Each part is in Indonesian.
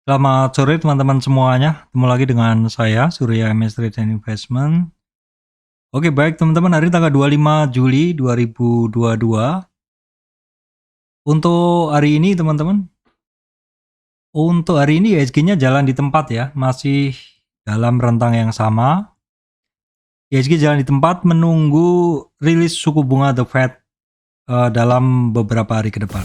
Selamat sore teman-teman semuanya, ketemu lagi dengan saya Surya MS Trade and Investment. Oke baik teman-teman, hari ini tanggal 25 Juli 2022. Untuk hari ini teman-teman, IHSG-nya jalan di tempat ya, masih dalam rentang yang sama. IHSG jalan di tempat menunggu rilis suku bunga The Fed dalam beberapa hari ke depan.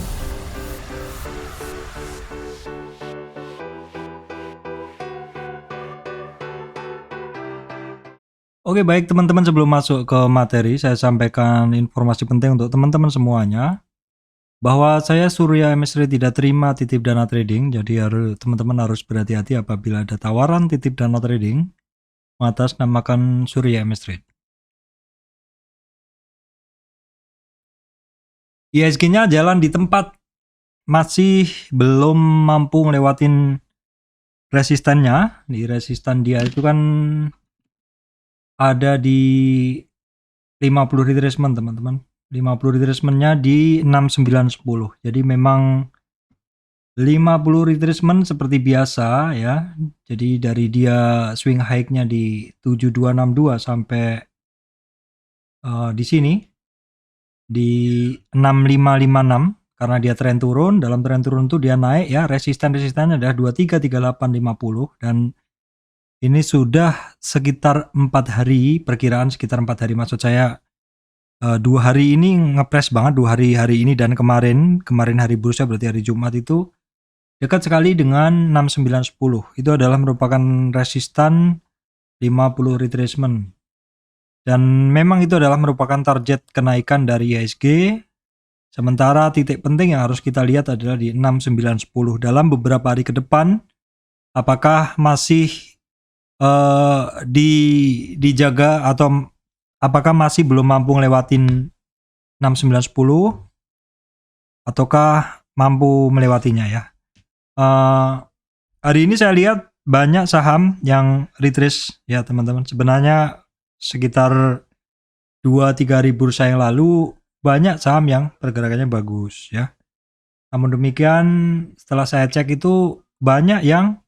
Oke baik teman-teman, sebelum masuk ke materi, saya sampaikan informasi penting untuk teman-teman semuanya. Bahwa saya Surya MS Trade tidak terima titip dana trading, jadi teman-teman harus berhati-hati apabila ada tawaran titip dana trading mengatasnamakan Surya MS Trade. IHSG-nya jalan di tempat, masih belum mampu ngelewatin resistannya. Di resistan dia itu kan ada di 50 retracement teman-teman. 50 retracement-nya di 6910. Jadi memang 50 retracement seperti biasa ya. Jadi dari dia swing high-nya di 7262 sampai di sini di 6556 karena dia tren turun. Dalam tren turun itu dia naik ya, resistannya adalah 233850 dan ini sudah sekitar 4 hari, perkiraan sekitar 4 hari, maksud saya 2 hari ini ngepres banget, 2 hari ini dan kemarin hari bursa, berarti hari Jumat itu dekat sekali dengan 6910. Itu adalah merupakan resistan 50 retracement. Dan memang itu adalah merupakan target kenaikan dari IHSG. Sementara titik penting yang harus kita lihat adalah di 6910 dalam beberapa hari ke depan. Apakah masih dijaga atau apakah masih belum mampu ngelewatin 6910 ataukah mampu melewatinya ya. Hari ini saya lihat banyak saham yang retrace ya teman-teman. Sebenarnya sekitar 2-3 hari bursa yang lalu banyak saham yang pergerakannya bagus ya. Namun demikian setelah saya cek itu banyak yang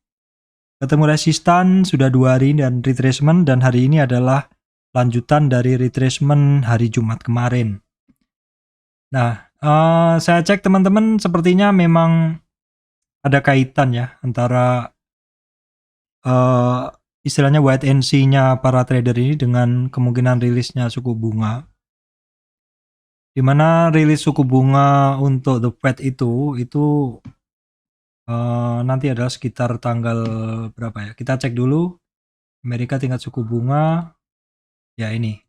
ketemu resistan sudah 2 hari dan retracement, dan hari ini adalah lanjutan dari retracement hari Jumat kemarin. Nah, saya cek teman-teman, sepertinya memang ada kaitan ya antara istilahnya wait and see-nya para trader ini dengan kemungkinan rilisnya suku bunga. Dimana rilis suku bunga untuk The Fed itu nanti adalah sekitar tanggal berapa ya? Kita cek dulu. Amerika tingkat suku bunga. Ya ini.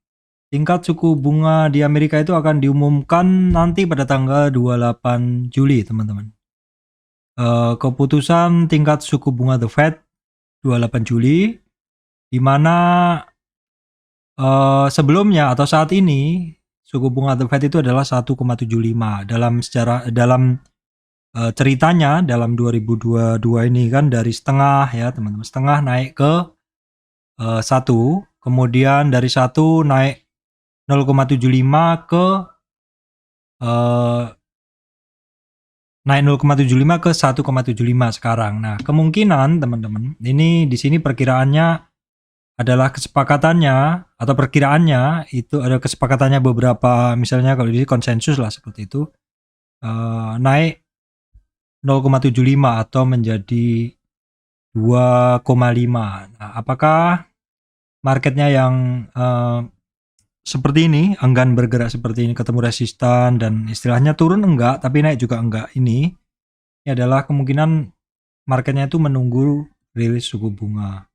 Tingkat suku bunga di Amerika itu akan diumumkan nanti pada tanggal 28 Juli, teman-teman. Keputusan tingkat suku bunga The Fed 28 Juli, di mana sebelumnya atau saat ini suku bunga The Fed itu adalah 1,75. Dalam ceritanya dalam 2022 ini kan dari setengah ya teman-teman, setengah naik ke 1, kemudian dari 1 naik 0,75 ke naik 0,75 ke 1,75 sekarang. Nah, kemungkinan teman-teman, ini di sini perkiraannya adalah kesepakatannya atau perkiraannya itu ada kesepakatannya beberapa, misalnya kalau di konsensus lah seperti itu, naik 0,75 atau menjadi 2,5. Nah, apakah marketnya yang seperti ini, enggan bergerak seperti ini, ketemu resistan dan istilahnya turun enggak, tapi naik juga enggak, ini adalah kemungkinan marketnya itu menunggu rilis suku bunga.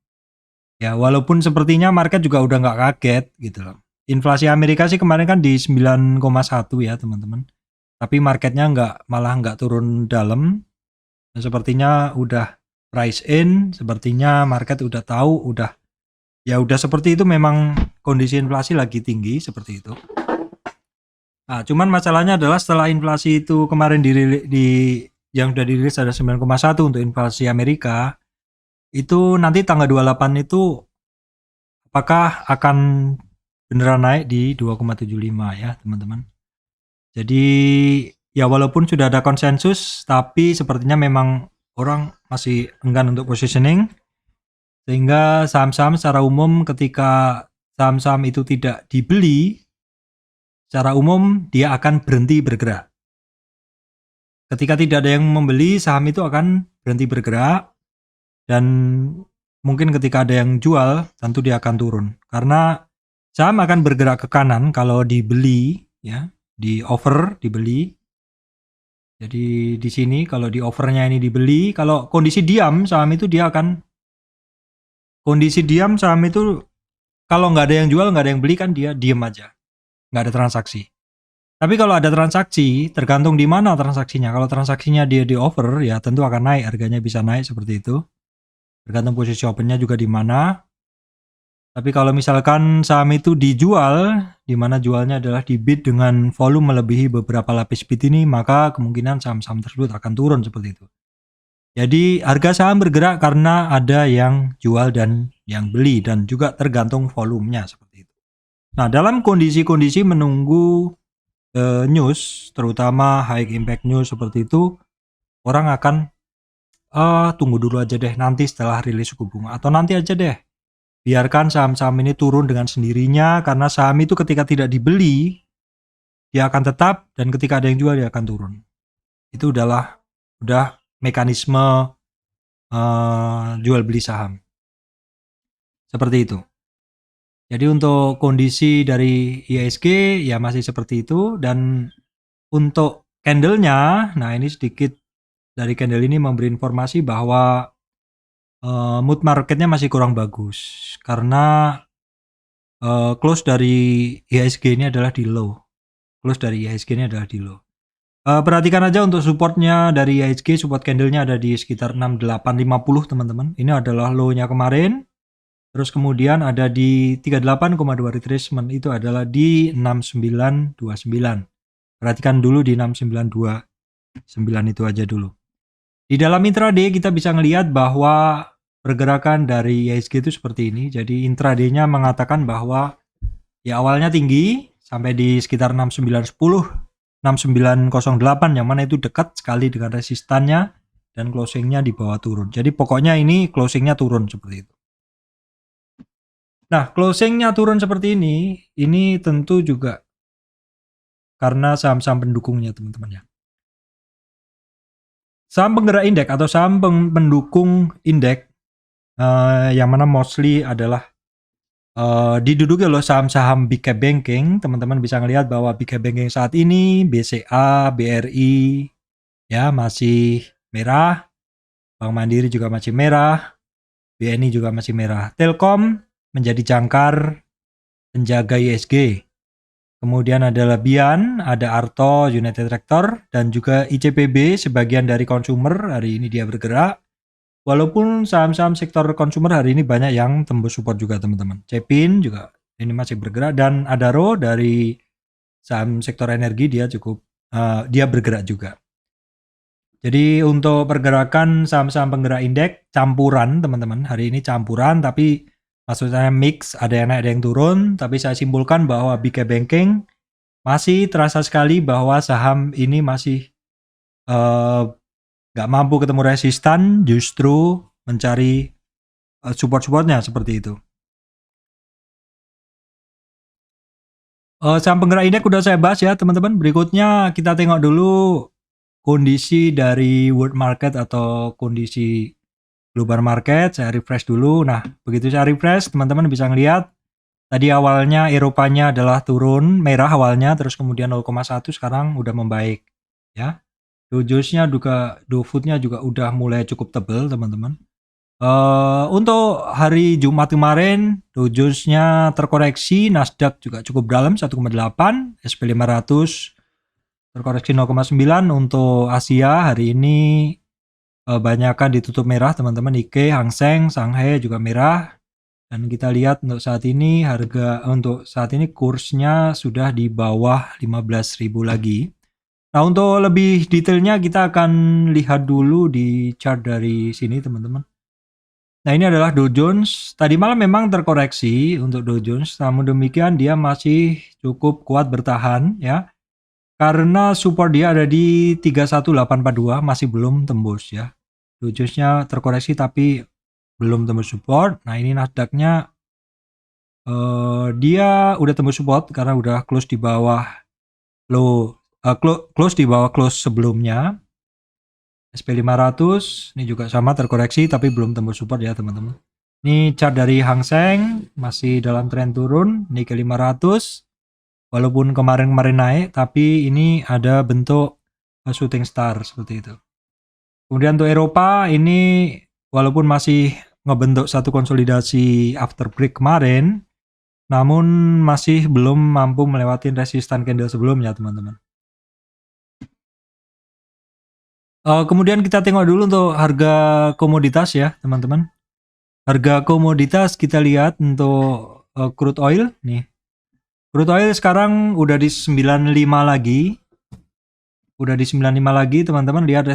Ya, walaupun sepertinya market juga udah nggak kaget gitu loh. Inflasi Amerika sih kemarin kan di 9,1 ya teman-teman. Tapi marketnya malah nggak turun dalam. Dan sepertinya udah price in, sepertinya market udah tahu, udah seperti itu, memang kondisi inflasi lagi tinggi seperti itu. Nah, cuman masalahnya adalah setelah inflasi itu kemarin yang udah dirilis ada 9,1 untuk inflasi Amerika, itu nanti tanggal 28 itu apakah akan beneran naik di 2,75 ya teman-teman. Jadi ya walaupun sudah ada konsensus, tapi sepertinya memang orang masih enggan untuk positioning, sehingga saham-saham secara umum ketika saham-saham itu tidak dibeli, secara umum dia akan berhenti bergerak. Ketika tidak ada yang membeli, saham itu akan berhenti bergerak, dan mungkin ketika ada yang jual, tentu dia akan turun. Karena saham akan bergerak ke kanan kalau dibeli, ya, di over, dibeli. Jadi di sini kalau di overnya ini dibeli, kalau kondisi diam saham itu dia akan, kondisi diam saham itu kalau nggak ada yang jual, nggak ada yang beli, kan dia diem aja, nggak ada transaksi. Tapi kalau ada transaksi, tergantung di mana transaksinya. Kalau transaksinya dia di over, ya tentu akan naik, harganya bisa naik seperti itu. Tergantung posisi opennya juga di mana. Tapi kalau misalkan saham itu dijual, di mana jualnya adalah di bid dengan volume melebihi beberapa lapis bid ini, maka kemungkinan saham-saham tersebut akan turun seperti itu. Jadi harga saham bergerak karena ada yang jual dan yang beli, dan juga tergantung volumenya seperti itu. Nah, dalam kondisi-kondisi menunggu news, terutama high impact news seperti itu, orang akan tunggu dulu aja deh, nanti setelah rilis suku bunga, atau nanti aja deh, biarkan saham-saham ini turun dengan sendirinya, karena saham itu ketika tidak dibeli, dia akan tetap, dan ketika ada yang jual, dia akan turun. Itu udah mekanisme jual beli saham. Seperti itu. Jadi untuk kondisi dari IHSG ya masih seperti itu, dan untuk candlenya, nah ini sedikit dari candle ini memberi informasi bahwa mood marketnya masih kurang bagus, karena close dari IHSG ini adalah di low. Close dari IHSG ini adalah di low. Perhatikan aja untuk supportnya dari IHSG, support candlenya ada di sekitar 6850 teman-teman. Ini adalah low-nya kemarin. Terus kemudian ada di 38,2 retracement, itu adalah di 6929. Perhatikan dulu di 6929 itu aja dulu. Di dalam intraday kita bisa ngelihat bahwa pergerakan dari IHSG itu seperti ini. Jadi intraday-nya mengatakan bahwa ya awalnya tinggi sampai di sekitar 6910, 6908, yang mana itu dekat sekali dengan resistannya, dan closingnya di bawah turun. Jadi pokoknya ini closingnya turun seperti itu. Nah, closingnya turun seperti ini tentu juga karena saham-saham pendukungnya teman-teman ya. Saham penggerak indeks atau saham pendukung indeks yang mana mostly adalah diduduki oleh saham-saham big cap banking. Teman-teman bisa ngelihat bahwa big cap banking saat ini BCA, BRI ya masih merah, Bank Mandiri juga masih merah, BNI juga masih merah. Telkom menjadi jangkar penjaga IHSG. Kemudian ada Lebihan, ada Arto, United Tractor, dan juga ICPB sebagian dari konsumer hari ini dia bergerak. Walaupun saham-saham sektor konsumer hari ini banyak yang tembus support juga teman-teman. Cepin juga ini masih bergerak, dan Adaro dari saham sektor energi dia cukup dia bergerak juga. Jadi untuk pergerakan saham-saham penggerak indeks campuran teman-teman, hari ini campuran, tapi maksudnya mix, ada yang naik ada yang turun. Tapi saya simpulkan bahwa big cap banking masih terasa sekali bahwa saham ini masih nggak mampu ketemu resistan, justru mencari support-supportnya seperti itu. Saham penggerak indeks udah saya bahas ya teman-teman. Berikutnya kita tengok dulu kondisi dari world market atau kondisi global market. Saya refresh dulu. Nah, begitu saya refresh, teman-teman bisa ngelihat tadi awalnya Eropanya adalah turun merah awalnya, terus kemudian 0,1 sekarang udah membaik ya. Dow Jones-nya juga, Dow Food-nya juga udah mulai cukup tebal teman-teman. Untuk hari Jumat kemarin Dow Jones-nya terkoreksi, Nasdaq juga cukup dalam 1,8, SP 500 terkoreksi 0,9. Untuk Asia hari ini banyakkan ditutup merah teman-teman. Nikkei, Hang Seng, Shanghai juga merah. Dan kita lihat untuk saat ini kursnya sudah di bawah 15.000 lagi. Nah, untuk lebih detailnya kita akan lihat dulu di chart dari sini teman-teman. Nah, ini adalah Dow Jones. Tadi malam memang terkoreksi untuk Dow Jones, namun demikian dia masih cukup kuat bertahan ya. Karena support dia ada di 31842, masih belum tembus ya. Dow Jones-nya terkoreksi tapi belum tembus support. Nah, ini Nasdaq-nya dia udah tembus support karena udah close di bawah low, close di bawah close sebelumnya. SP500 ini juga sama terkoreksi tapi belum tembus support ya teman-teman. Ini chart dari Hang Seng masih dalam tren turun. Nikkei 500 walaupun kemarin-kemarin naik tapi ini ada bentuk shooting star seperti itu. Kemudian untuk Eropa ini walaupun masih ngebentuk satu konsolidasi after break kemarin, namun masih belum mampu melewati resistan candle sebelumnya teman-teman. Kemudian kita tengok dulu untuk harga komoditas ya teman-teman. Harga komoditas kita lihat untuk crude oil nih. Crude oil sekarang udah di 95 lagi. Udah di 95 lagi teman-teman, lihat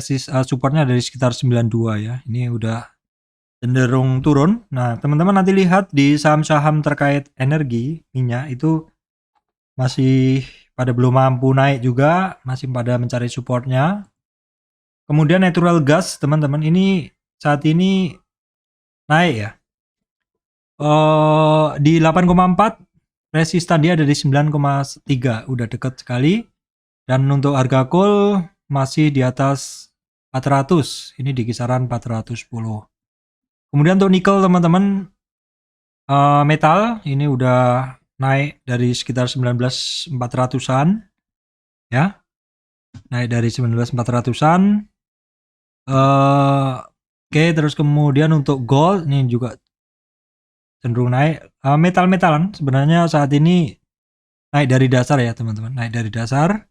supportnya dari sekitar 92 ya. Ini udah cenderung turun. Nah teman-teman nanti lihat di saham-saham terkait energi minyak itu masih pada belum mampu naik juga, masih pada mencari supportnya. Kemudian natural gas teman-teman ini saat ini naik ya. Di 8,4 resistan dia ada di 9,3, udah dekat sekali. Dan untuk harga coal masih di atas 400, ini di kisaran 410. Kemudian untuk nikel teman-teman, metal ini udah naik dari sekitar 19.400-an ya. Naik dari 19.400-an. Oke, terus kemudian untuk gold ini juga cenderung naik. Metal-metalan sebenarnya saat ini naik dari dasar ya teman-teman, naik dari dasar.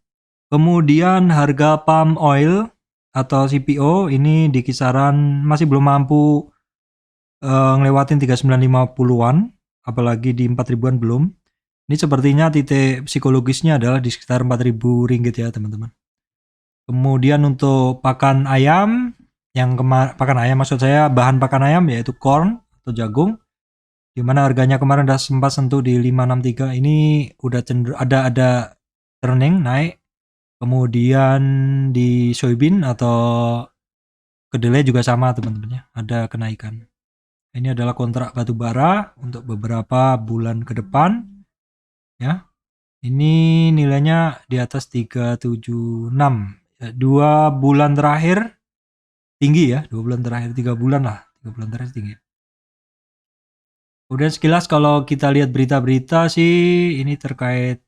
Kemudian harga palm oil atau CPO ini di kisaran masih belum mampu ngelewatin 3950-an, apalagi di 4000-an belum. Ini sepertinya titik psikologisnya adalah di sekitar 4000 ringgit ya teman-teman. Kemudian untuk pakan ayam, pakan ayam maksud saya bahan pakan ayam yaitu corn atau jagung, di mana harganya kemarin udah sempat sentuh di 563, ini udah cenderung ada turning naik. Kemudian di soybean atau kedelai juga sama teman-teman ya, ada kenaikan. Ini adalah kontrak batu bara untuk beberapa bulan ke depan ya. Ini nilainya di atas 376. 2 bulan terakhir tinggi ya, 2 bulan terakhir, 3 bulan lah, 3 bulan terakhir tinggi. Kemudian sekilas kalau kita lihat berita-berita sih ini terkait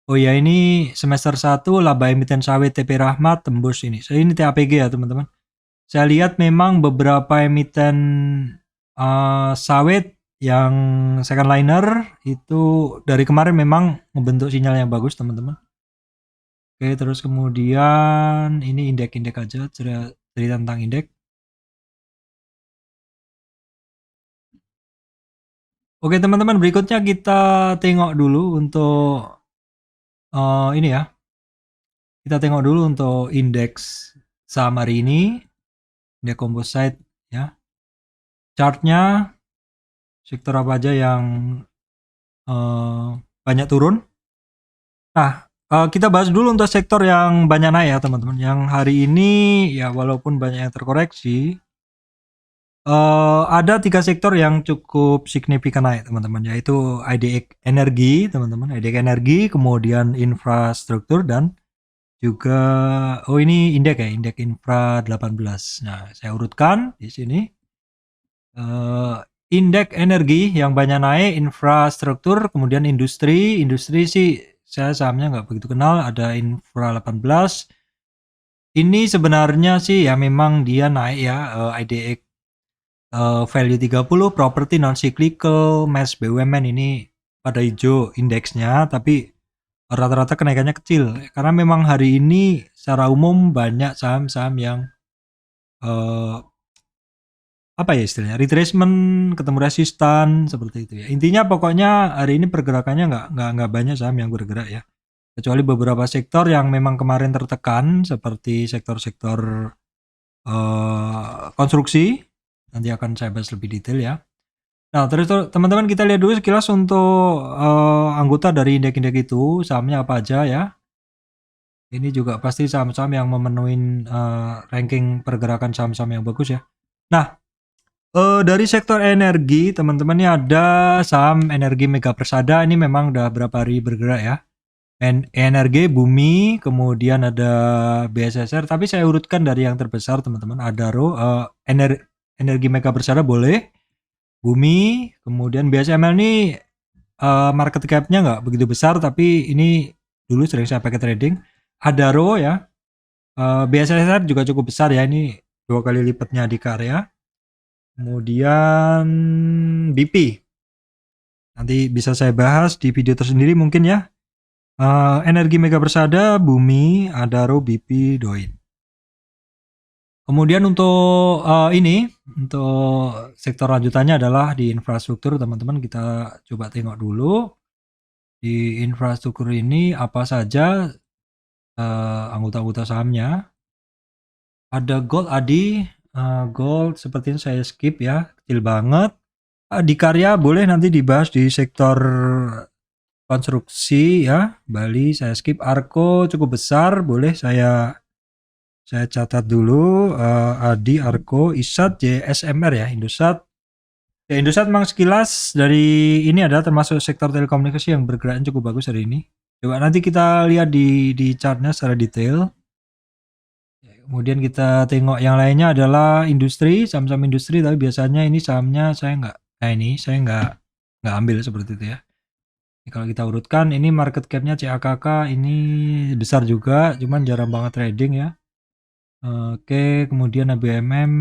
ini semester 1 laba emiten sawit TP Rahmat tembus ini. Ini TAPG ya teman-teman. Saya lihat memang beberapa emiten sawit yang second liner itu dari kemarin memang membentuk sinyal yang bagus teman-teman. Oke, terus kemudian ini indeks-indeks aja, cerita tentang indeks. Oke teman-teman, berikutnya kita tengok dulu untuk ini ya. Kita tengok dulu untuk indeks saham hari ini, indeks composite ya. Chartnya sektor apa aja yang banyak turun. Nah, kita bahas dulu untuk sektor yang banyak naik ya teman-teman. Yang hari ini ya walaupun banyak yang terkoreksi, ada 3 sektor yang cukup signifikan naik teman-teman, yaitu IDX energi teman-teman, IDX energi, kemudian infrastruktur dan juga ini indeks ya, indeks infra 18. Nah, saya urutkan di sini. Indeks energi yang banyak naik, infrastruktur, kemudian industri sih saya sahamnya nggak begitu kenal, ada infra 18. Ini sebenarnya sih ya memang dia naik ya, IDX value 30, properti non cyclical, MES BUMN ini pada hijau indeksnya, tapi rata-rata kenaikannya kecil karena memang hari ini secara umum banyak saham-saham yang apa ya istilahnya, retracement, ketemu resistan seperti itu ya. Intinya pokoknya hari ini pergerakannya nggak banyak saham yang bergerak ya, kecuali beberapa sektor yang memang kemarin tertekan seperti sektor-sektor konstruksi. Nanti akan saya bahas lebih detail ya. Nah, terus teman-teman kita lihat dulu sekilas untuk anggota dari indeks-indeks itu sahamnya apa aja ya. Ini juga pasti saham-saham yang memenuhi ranking pergerakan saham-saham yang bagus ya. Nah, dari sektor energi teman-teman ini ada saham Energi Mega Persada, ini memang udah berapa hari bergerak ya. Energi Bumi, kemudian ada BSSR, tapi saya urutkan dari yang terbesar teman-teman. Adaro, Energi Mega Persada boleh, Bumi, kemudian BSML ini market cap-nya nggak begitu besar, tapi ini dulu sering saya pakai trading. Adaro ya, BSSR juga cukup besar ya, ini 2 kali lipatnya di Karya. Kemudian BP, nanti bisa saya bahas di video tersendiri mungkin ya. Energi Mega Persada, Bumi, Adaro, BP, Doin. Kemudian untuk untuk sektor lanjutannya adalah di infrastruktur teman-teman. Kita coba tengok dulu di infrastruktur ini apa saja anggota-anggota sahamnya. Ada Gold Adi, Gold sepertinya saya skip ya, kecil banget. Di Karya boleh nanti dibahas di sektor konstruksi ya, Bali saya skip. Arko cukup besar, boleh saya catat dulu. Adi, Arko, Isat, JSMR ya, Indosat. Ya, Indosat memang sekilas dari ini adalah termasuk sektor telekomunikasi yang bergeraknya cukup bagus hari ini. Coba nanti kita lihat di chartnya secara detail. Kemudian kita tengok yang lainnya adalah industri, saham-saham industri, tapi biasanya ini sahamnya saya nggak ambil seperti itu ya. Ini kalau kita urutkan, ini market cap-nya CAKK ini besar juga, cuman jarang banget trading ya. Oke, kemudian ABMM,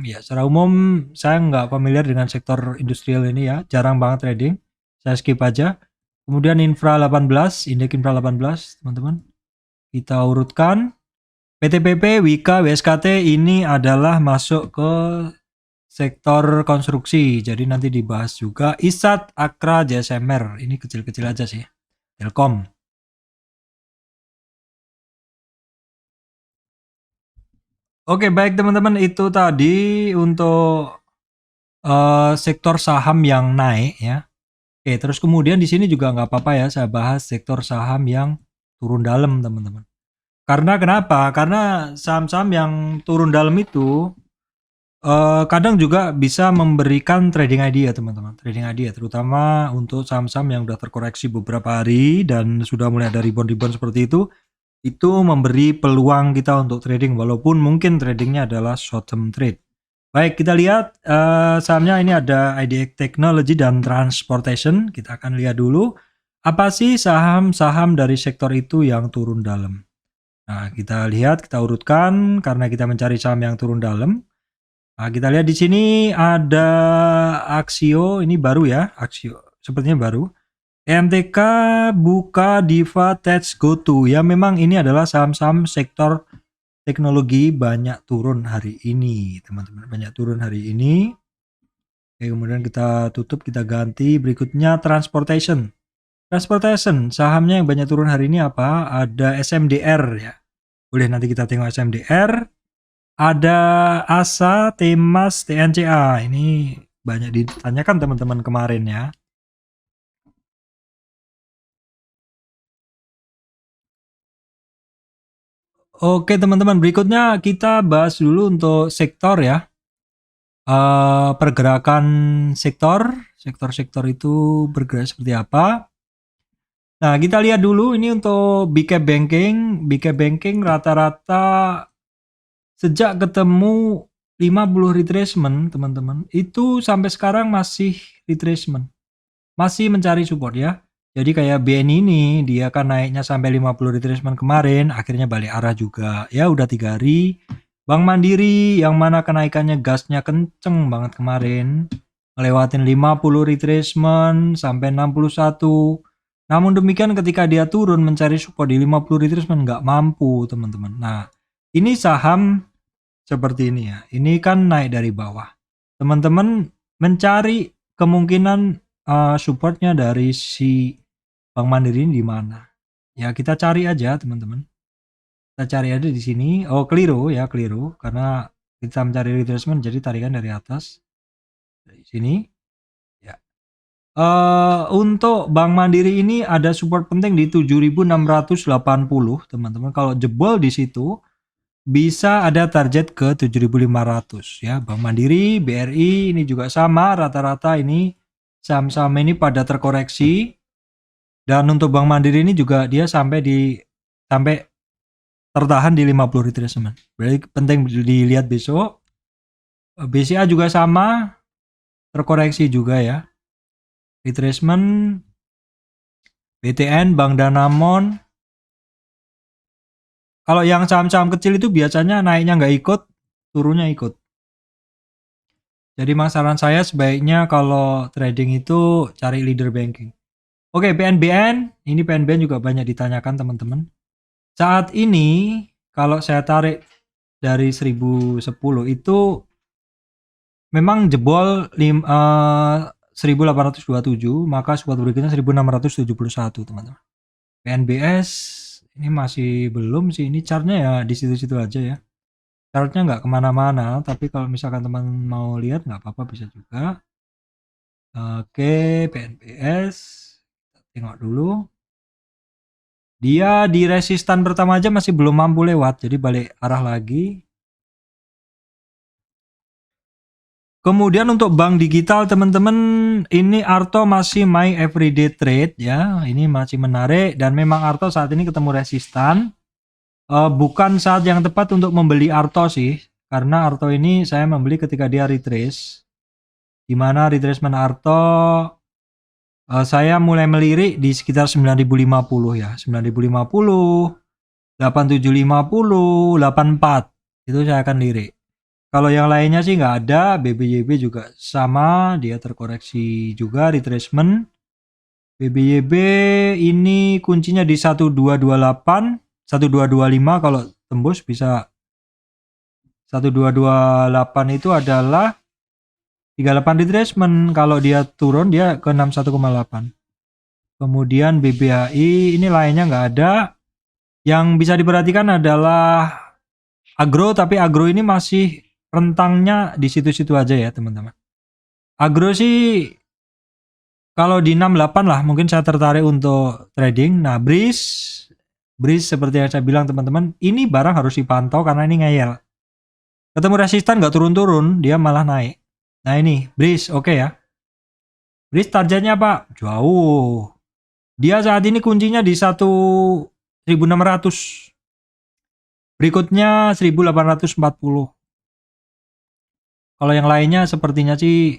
ya secara umum saya nggak familiar dengan sektor industrial ini ya, jarang banget trading. Saya skip aja. Kemudian Infra 18, indeks Infra 18, teman-teman. Kita urutkan. PTPP, Wika, WSKT ini adalah masuk ke sektor konstruksi. Jadi nanti dibahas juga. Isat, Akra, JSMR. Ini kecil-kecil aja sih. Telkom. Oke, baik teman-teman. Itu tadi untuk sektor saham yang naik ya. Oke, terus kemudian di sini juga nggak apa-apa ya. Saya bahas sektor saham yang turun dalam teman-teman. Karena kenapa? Karena saham-saham yang turun dalam itu kadang juga bisa memberikan trading idea teman-teman, trading idea terutama untuk saham-saham yang udah terkoreksi beberapa hari dan sudah mulai ada rebound-rebound seperti itu memberi peluang kita untuk trading walaupun mungkin tradingnya adalah short term trade. Baik, kita lihat sahamnya ini ada IDX Technology dan Transportation. Kita akan lihat dulu apa sih saham-saham dari sektor itu yang turun dalam. Nah, kita lihat, kita urutkan karena kita mencari saham yang turun dalam. Nah, kita lihat di sini ada Axio, ini baru ya, Axio sepertinya baru. EMTK, Buka, Diva, Tech, GoTo. Ya memang ini adalah saham-saham sektor teknologi banyak turun hari ini, teman-teman. Banyak turun hari ini. Oke, kemudian kita tutup, kita ganti. Berikutnya Transportation. Transportation, sahamnya yang banyak turun hari ini apa? Ada SMDR ya. Boleh nanti kita tengok SMDR. Ada ASA, Temas, TNCA. Ini banyak ditanyakan teman-teman kemarin ya. Oke teman-teman, berikutnya kita bahas dulu untuk sektor ya. Pergerakan sektor itu bergerak seperti apa. Nah, kita lihat dulu ini untuk big cap banking. Big cap banking rata-rata sejak ketemu 50 retracement teman-teman, itu sampai sekarang masih retracement. Masih mencari support ya. Jadi kayak BNI ini dia kan naiknya sampai 50 retracement kemarin, akhirnya balik arah juga. Ya udah 3 hari. Bank Mandiri yang mana kenaikannya gasnya kenceng banget kemarin, ngelewatin 50 retracement sampai 61. Namun demikian ketika dia turun mencari support di 50 retracement nggak mampu teman-teman. Nah, ini saham seperti ini ya. Ini kan naik dari bawah. Teman-teman mencari kemungkinan supportnya dari si Bank Mandiri ini di mana? Ya kita cari aja teman-teman. Kita cari aja di sini. Oh keliru ya, keliru karena kita mencari retracement jadi tarikan dari atas dari sini. Ya. Untuk Bank Mandiri ini ada support penting di 7.680 teman-teman. Kalau jebol di situ bisa ada target ke 7.500 ya. Bank Mandiri, BRI ini juga sama, rata-rata ini saham-saham ini pada terkoreksi. Dan untuk Bank Mandiri ini juga dia sampai tertahan di 50 retracement. Berarti penting dilihat besok. BCA juga sama, terkoreksi juga ya. Retracement, BTN, Bank Danamon. Kalau yang saham-saham kecil itu biasanya naiknya nggak ikut, turunnya ikut. Jadi saran saya sebaiknya kalau trading itu cari leader banking. Oke, PNBN. Ini PNBN juga banyak ditanyakan teman-teman. Saat ini kalau saya tarik dari 1010 itu memang jebol 1827, maka support berikutnya 1671 teman-teman. PNBS ini masih belum sih, ini chartnya ya di situ-situ aja ya. Chartnya nggak kemana-mana, tapi kalau misalkan teman mau lihat nggak apa-apa bisa juga. Oke, PNBS tengok dulu. Dia di resistan pertama aja masih belum mampu lewat, jadi balik arah lagi. Kemudian untuk bank digital teman-teman, ini Arto masih my everyday trade ya. Ini masih menarik dan memang Arto saat ini ketemu resistan. Bukan saat yang tepat untuk membeli Arto sih, karena Arto ini saya membeli ketika dia retrace. Di mana retracement Arto saya mulai melirik di sekitar 9.050 ya. 9.050, 8.750, 84. Itu saya akan lirik. Kalau yang lainnya sih nggak ada. BBYB juga sama, dia terkoreksi juga retracement. BBYB ini kuncinya di 1228, 1225 kalau tembus bisa 1228 itu adalah 38 retracement. Kalau dia turun dia ke 61,8. Kemudian BBHI ini lainnya nggak ada. Yang bisa diperhatikan adalah agro, tapi agro ini masih rentangnya di situ-situ aja ya teman-teman. Agro sih kalau di 68 lah mungkin saya tertarik untuk trading. Nah, Breeze seperti yang saya bilang teman-teman, ini barang harus dipantau karena ini ngeyel. Ketemu resistan nggak turun-turun, dia malah naik. Nah ini Breeze oke ya. Breeze targetnya apa? Jauh. Dia saat ini kuncinya di 1.600. Berikutnya 1.840. Kalau yang lainnya sepertinya sih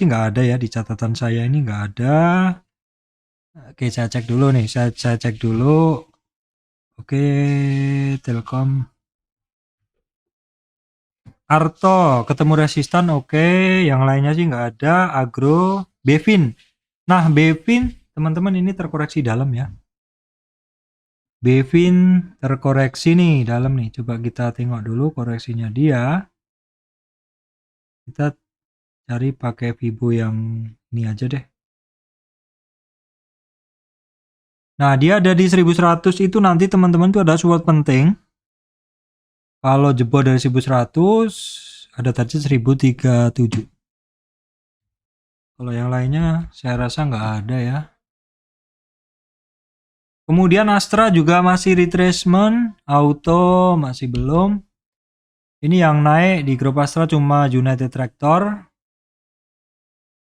nggak ada ya di catatan saya ini nggak ada. Oke, saya cek dulu nih. Saya cek dulu. Oke, Telkom. Arto ketemu resistan oke. Yang lainnya sih nggak ada. Agro, Bevin. Nah, Bevin teman-teman ini terkoreksi dalam ya. Bevin terkoreksi nih dalam nih. Coba kita tengok dulu koreksinya dia. Kita cari pakai Vibo yang ini aja deh. Nah, dia ada di 1100 itu nanti teman-teman tuh ada support penting. Kalau jebol dari 1100 ada target 1037. Kalau yang lainnya saya rasa nggak ada ya. Kemudian Astra juga masih retracement, Auto masih belum. Ini yang naik di grup Astra cuma United Tractor.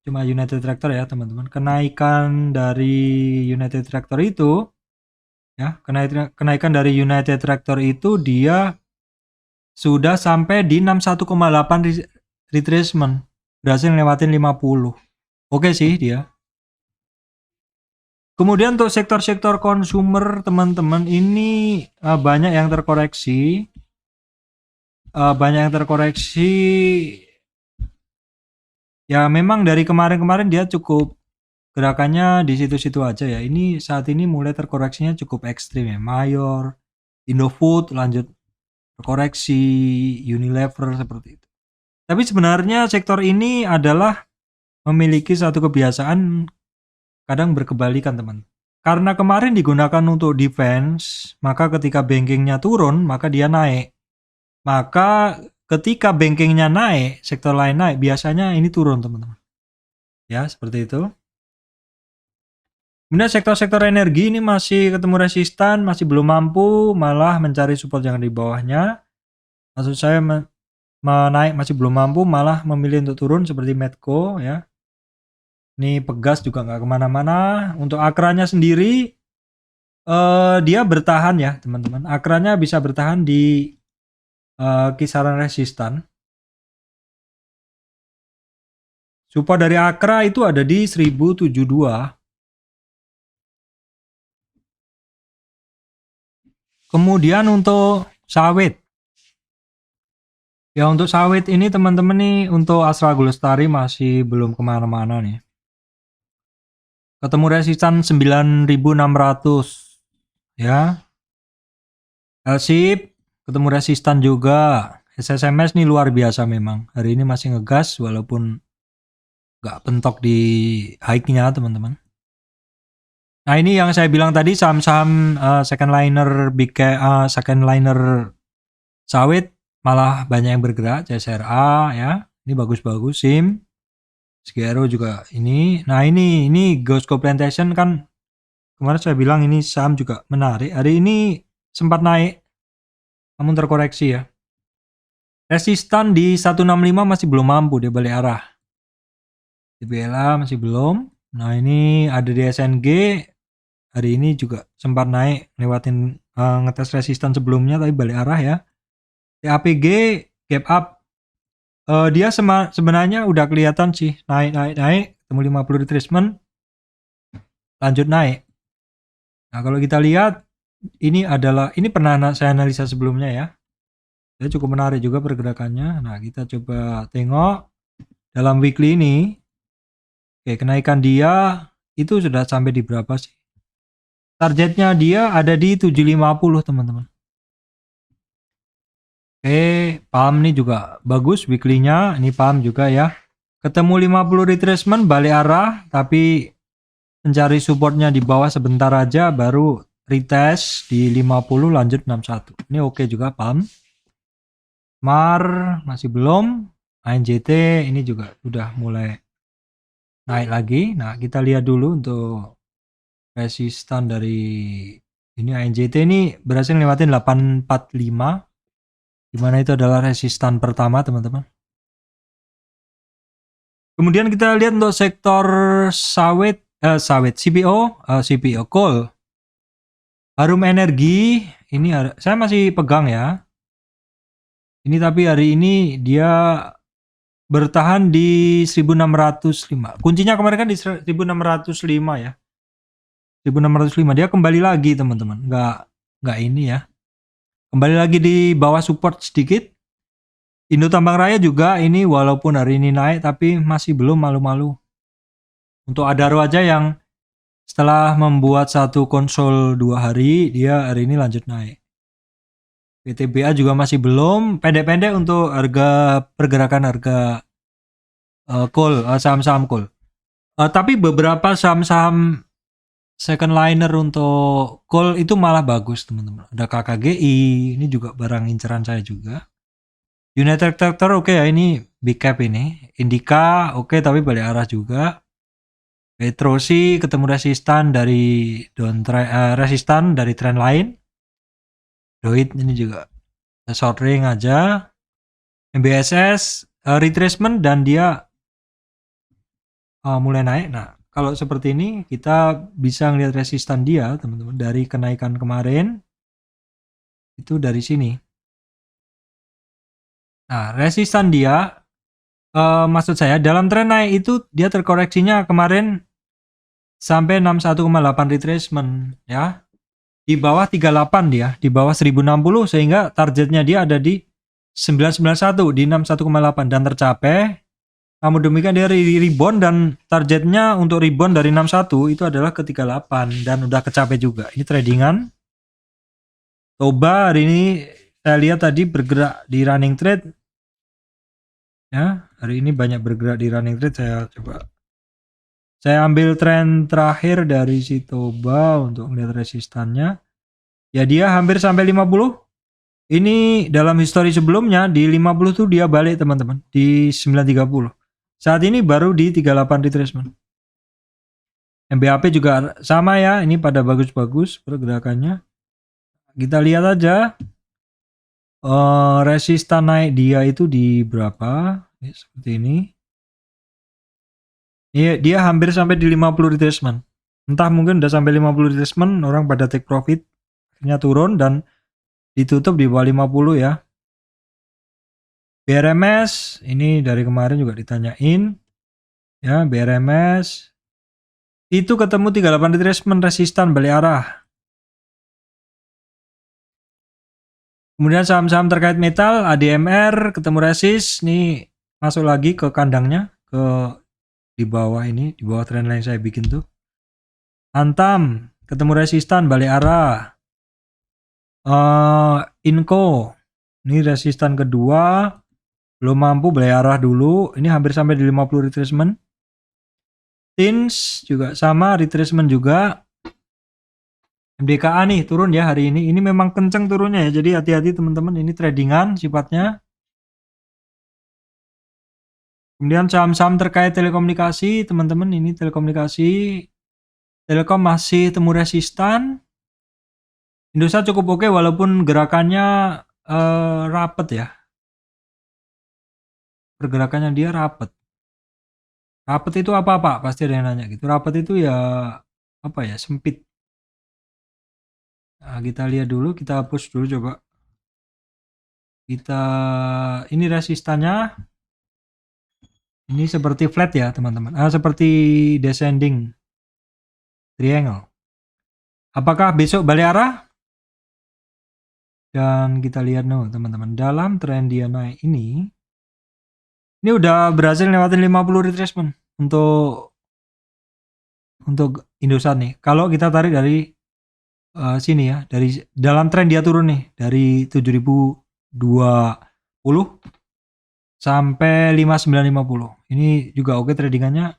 Cuma United Tractor ya teman-teman. Kenaikan dari United Tractor itu ya, kenaikan dari United Tractor itu dia sudah sampai di 61,8 retracement. Berhasil lewatin 50. Oke sih dia. Kemudian untuk sektor-sektor consumer teman-teman ini banyak yang terkoreksi. Ya memang dari kemarin-kemarin dia cukup gerakannya di situ-situ aja ya. Ini saat ini mulai terkoreksinya cukup ekstrim ya. Mayor, Indofood lanjut terkoreksi, Unilever seperti itu. Tapi sebenarnya sektor ini adalah memiliki satu kebiasaan kadang berkebalikan teman. Karena kemarin digunakan untuk defense, maka ketika bankingnya turun, maka dia naik. Maka ketika bankingnya naik, sektor lain naik, biasanya ini turun teman-teman. Ya, seperti itu. Kemudian sektor-sektor energi ini masih ketemu resistan, masih belum mampu, malah mencari support yang di bawahnya. Maksud saya menaik masih belum mampu, malah memilih untuk turun seperti Medco ya. Ini Pegas juga nggak kemana-mana. Untuk akranya sendiri, dia bertahan ya teman-teman. Akranya bisa bertahan di kisaran resistan. Support dari Akra itu ada di 1072. Kemudian untuk sawit. Ya untuk sawit ini teman-teman nih, untuk Astra Golestari masih belum kemana-mana nih. Ketemu resistan 9.600 ya. Elsip ketemu resistan juga. SSMS nih luar biasa memang. Hari ini masih ngegas walaupun nggak pentok di high-nya teman-teman. Nah ini yang saya bilang tadi, saham-saham second liner second liner sawit malah banyak yang bergerak. CSRA ya, ini bagus-bagus. SIM, Sgero juga ini. Nah ini Gosco Plantation kan kemarin saya bilang ini saham juga menarik. Hari ini sempat naik namun terkoreksi ya. Resistan di 165 masih belum mampu, dia balik arah. DBLA masih belum. Nah ini ada di SNG, hari ini juga sempat naik lewatin ngetes resistan sebelumnya tapi balik arah ya. TAPG gap up, dia sebenarnya udah kelihatan sih naik ketemu 50 retracement lanjut naik. Nah kalau kita lihat ini pernah saya analisa sebelumnya ya. Dia cukup menarik juga pergerakannya. Nah kita coba tengok dalam weekly ini. Oke, kenaikan dia itu sudah sampai di berapa sih? Targetnya dia ada di 750 teman-teman. Oke, PAM ini juga bagus weekly-nya. Ini PAM juga ya. Ketemu 50 retracement balik arah, tapi mencari supportnya di bawah sebentar aja, baru retest di 50 lanjut 61. Ini oke juga PAM. MAR masih belum. ANJT ini juga sudah mulai naik lagi. Nah kita lihat dulu untuk resistan dari ini. ANJT ini berhasil lewatin 845, dimana itu adalah resistan pertama teman-teman. Kemudian kita lihat untuk sektor sawit CPO coal. Harum Energi ini saya masih pegang ya. Ini tapi hari ini dia bertahan di 1605. Kuncinya kemarin kan di 1605 ya. 1605 dia kembali lagi teman-teman. Enggak ini ya. Kembali lagi di bawah support sedikit. Indo Tambang Raya juga ini walaupun hari ini naik tapi masih belum, malu-malu. Untuk Adaro aja yang setelah membuat satu konsol 2 hari, dia hari ini lanjut naik. PTBA juga masih belum, pendek-pendek untuk pergerakan harga coal, saham-saham coal. Tapi beberapa saham-saham second liner untuk coal itu malah bagus teman-teman. Ada KKGI, ini juga barang inceran saya juga. United Tractor oke ya, ini big cap ini. Indika oke tapi balik arah juga. Petrosi ketemu resistan dari resistan dari trend lain. Doit ini juga short ring aja. MBSS retracement dan dia mulai naik. Nah kalau seperti ini kita bisa ngelihat resistan dia teman-teman dari kenaikan kemarin itu dari sini. Nah resistan dia maksud saya dalam tren naik itu dia terkoreksinya kemarin sampai 61,8 retracement ya. Di bawah 38 dia, di bawah 1060 sehingga targetnya dia ada di 991 di 61,8 dan tercapai. Namun demikian dia rebound dan targetnya untuk rebound dari 61 itu adalah ke 38 dan udah kecapai juga. Ini tradingan. Toba hari ini saya lihat tadi bergerak di running trade. Ya, hari ini banyak bergerak di running trade. Saya ambil tren terakhir dari si Toba untuk melihat resistannya. Ya dia hampir sampai 50. Ini dalam histori sebelumnya di 50 tuh dia balik teman-teman di 930. Saat ini baru di 38 retracement. MBAP juga sama ya, ini pada bagus-bagus pergerakannya. Kita lihat aja resistan naik dia itu di berapa? Seperti ini. Dia hampir sampai di 50 retracement. Entah mungkin udah sampai 50 retracement, orang pada take profit, akhirnya turun dan ditutup di bawah 50 ya. BRMS ini dari kemarin juga ditanyain ya, BRMS itu ketemu 38 retracement resistan balik arah. Kemudian saham-saham terkait metal, ADMR ketemu resist, nih masuk lagi ke kandangnya, ke di bawah ini, di bawah trendline saya bikin tuh. Antam ketemu resistan balik arah. Inco ini resistan kedua, belum mampu balik arah dulu, ini hampir sampai di 50 retracement. Tins juga sama, retracement juga. MDKA nih turun ya hari ini. Ini memang kenceng turunnya ya. Jadi hati-hati teman-teman, ini tradingan sifatnya. Kemudian saham-saham terkait telekomunikasi, teman-teman, ini telekomunikasi. Telkom masih temu resistan. Indosat cukup oke walaupun gerakannya rapet ya. Pergerakannya dia rapet. Rapet itu apa Pak? Pasti ada yang nanya gitu. Rapet itu ya apa ya, sempit. Nah, kita lihat dulu, kita hapus dulu coba. Ini resistannya. Ini seperti flat ya teman-teman. Seperti descending triangle. Apakah besok balik arah? Dan kita lihat teman-teman. Dalam tren dia naik ini udah berhasil lewatin 50 retracement untuk Indosat nih. Kalau kita tarik dari sini ya, dari dalam tren dia turun nih dari 7020 sampai 5950. Ini juga oke tradingannya.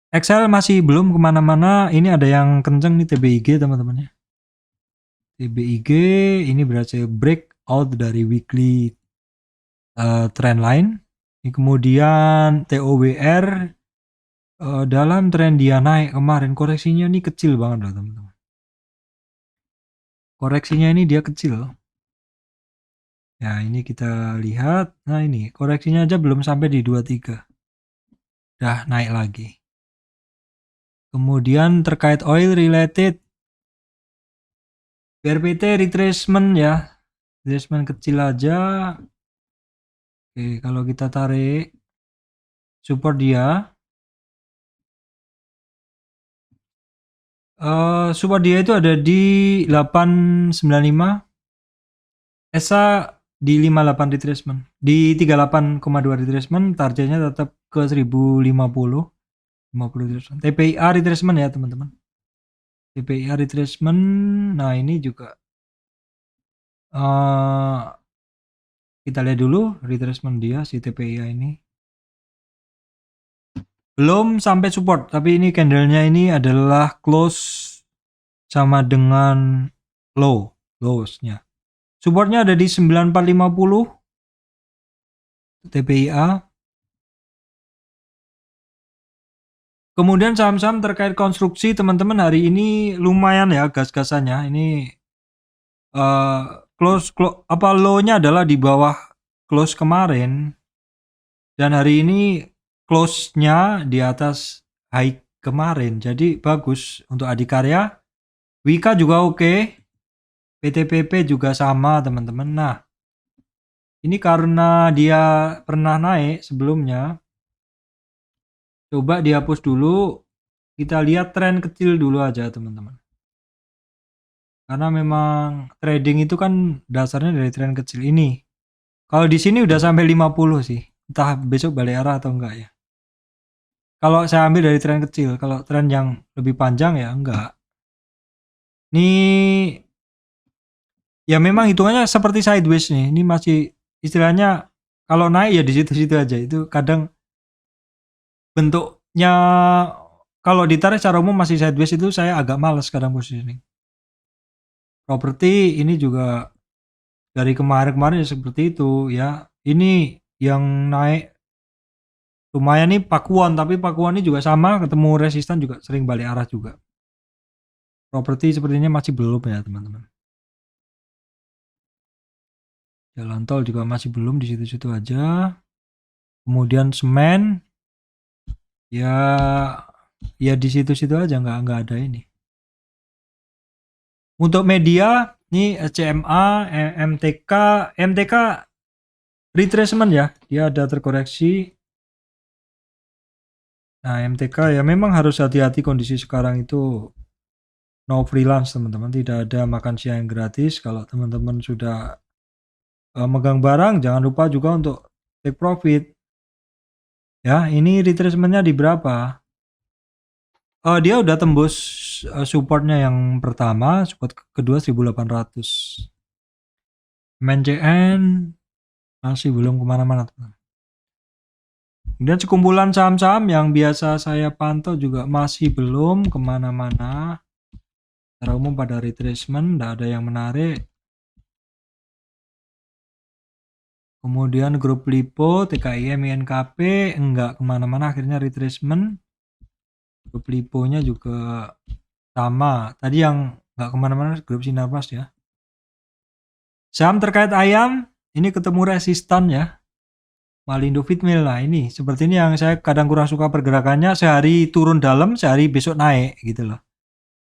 Excel masih belum kemana-mana. Ini ada yang kenceng nih TBIG teman-teman ya. TBIG ini berhasil break out dari weekly trend line. Ini kemudian TOWR dalam tren dia naik kemarin, koreksinya ini kecil banget loh teman-teman. Koreksinya ini dia kecil. Ya ini kita lihat. Nah ini koreksinya aja belum sampai di 23. Dah naik lagi. Kemudian terkait oil related, BRPT retracement ya, retracement kecil aja. Oke, kalau kita tarik support dia, support dia itu ada di 895, ESA di 58 retracement, di 38,2 retracement, targetnya tetap ke 1050, 50 retracement. TPIA retracement ya teman-teman. TPIA retracement, nah ini juga kita lihat dulu retracement dia si TPIA ini. Belum sampai support, tapi ini candlenya ini adalah close sama dengan lows-nya. Supportnya ada di 9450 TPIA. Kemudian saham-saham terkait konstruksi teman-teman hari ini lumayan ya gas-gasannya. Ini close low-nya adalah di bawah close kemarin. Dan hari ini close-nya di atas high kemarin. Jadi bagus untuk Adikarya. Wika juga oke. PTPP juga sama teman-teman. Nah, ini karena dia pernah naik sebelumnya. Coba dihapus dulu. Kita lihat tren kecil dulu aja teman-teman. Karena memang trading itu kan dasarnya dari tren kecil ini. Kalau di sini udah sampai 50 sih. Entah besok balik arah atau enggak ya. Kalau saya ambil dari tren kecil, kalau tren yang lebih panjang ya enggak. Ini ya memang hitungannya seperti sideways nih. Ini masih istilahnya kalau naik ya di situ-situ aja. Itu kadang bentuknya kalau ditarik secara umum masih sideways, itu saya agak males kadang positioning. Properti ini juga dari kemarin-kemarin ya seperti itu ya. Ini yang naik Lumayan nih Pakuan, tapi Pakuan ini juga sama, ketemu resisten juga sering balik arah juga. Properti sepertinya masih belum ya teman-teman. Jalan tol juga masih belum, di situ-situ aja. Kemudian semen, ya di situ-situ aja, nggak ada ini. Untuk media, ini CMA, MTK retracement ya, dia ada terkoreksi. Nah MTK ya memang harus hati-hati, kondisi sekarang itu no freelance teman-teman, tidak ada makan siang yang gratis. Kalau teman-teman sudah megang barang, jangan lupa juga untuk take profit. Ya, ini retracementnya di berapa? Dia udah tembus supportnya yang pertama, support kedua 1800. MNCN masih belum kemana-mana teman. Kemudian sekumpulan saham-saham yang biasa saya pantau juga masih belum kemana-mana. Secara umum pada retracement, tidak ada yang menarik. Kemudian grup Lipo, TKIM, INKP enggak kemana-mana, akhirnya retracement. Grup Liponya juga sama. Tadi yang enggak kemana-mana grup Sinarmas ya. Saham terkait ayam, ini ketemu resistan ya. Malindo Feedmill, nah ini seperti ini yang saya kadang kurang suka pergerakannya, sehari turun dalam, sehari besok naik gitu loh.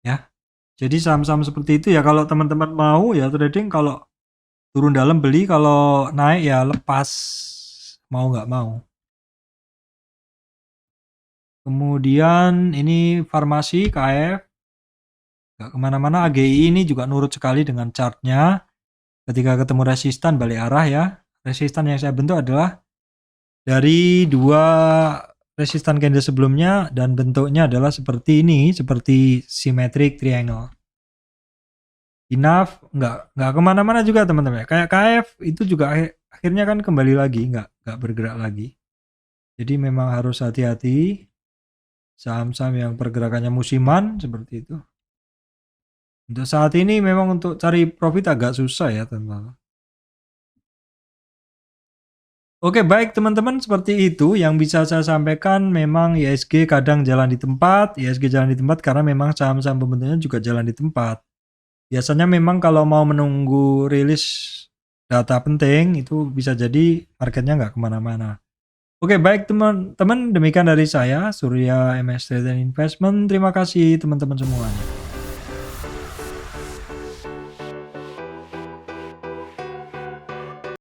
Ya. Jadi saham-saham seperti itu ya, kalau teman-teman mau ya trading, kalau turun dalam beli, kalau naik ya lepas, mau nggak mau. Kemudian ini farmasi KF, nggak kemana-mana. AGI ini juga nurut sekali dengan chartnya. Ketika ketemu resistan balik arah ya. Resistan yang saya bentuk adalah dari dua resistan candle sebelumnya, dan bentuknya adalah seperti ini, seperti symmetric triangle. Enough, nggak kemana-mana juga teman-teman. Kayak KF itu juga akhirnya kan kembali lagi, nggak bergerak lagi. Jadi memang harus hati-hati saham-saham yang pergerakannya musiman seperti itu. Untuk saat ini memang untuk cari profit agak susah ya teman-teman. Oke baik teman-teman, seperti itu yang bisa saya sampaikan. Memang ISG kadang jalan di tempat, ISG jalan di tempat karena memang saham-saham pembentuknya juga jalan di tempat. Biasanya memang kalau mau menunggu rilis data penting itu bisa jadi marketnya nggak kemana-mana. Oke baik teman-teman, demikian dari saya Surya MS Trade and Investment. Terima kasih teman-teman semuanya.